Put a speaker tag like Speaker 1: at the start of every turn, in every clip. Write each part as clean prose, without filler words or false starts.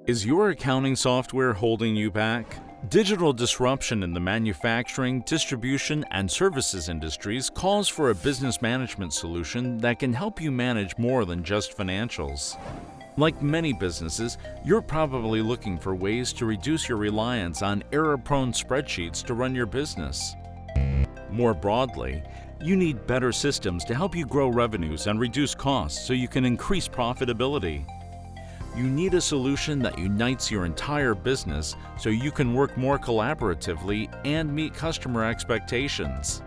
Speaker 1: Is your accounting software holding you back? Digital disruption in the manufacturing, distribution, and services industries calls for a business management solution that can help you manage more than just financials. Like many businesses, you're probably looking for ways to reduce your reliance on error-prone spreadsheets to run your business. More broadly, you need better systems to help you grow revenues and reduce costs so you can increase profitability. You need a solution that unites your entire business so you can work more collaboratively and meet customer expectations.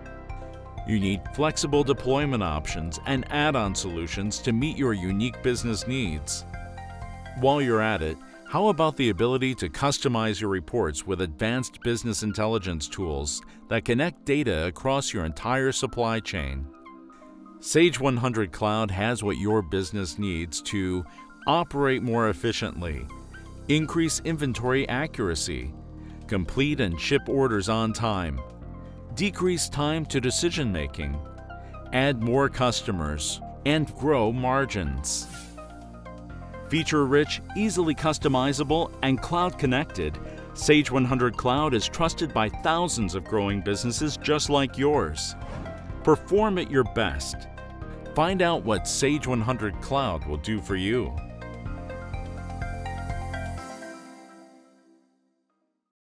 Speaker 1: You need flexible deployment options and add-on solutions to meet your unique business needs. While you're at it, how about the ability to customize your reports with advanced business intelligence tools that connect data across your entire supply chain? Sage 100 Cloud has what your business needs to operate more efficiently, increase inventory accuracy, complete and ship orders on time, decrease time to decision-making, add more customers, and grow margins. Feature-rich, easily customizable, and cloud-connected, Sage 100 Cloud is trusted by thousands of growing businesses just like yours. Perform at your best. Find out what Sage 100 Cloud will do for you.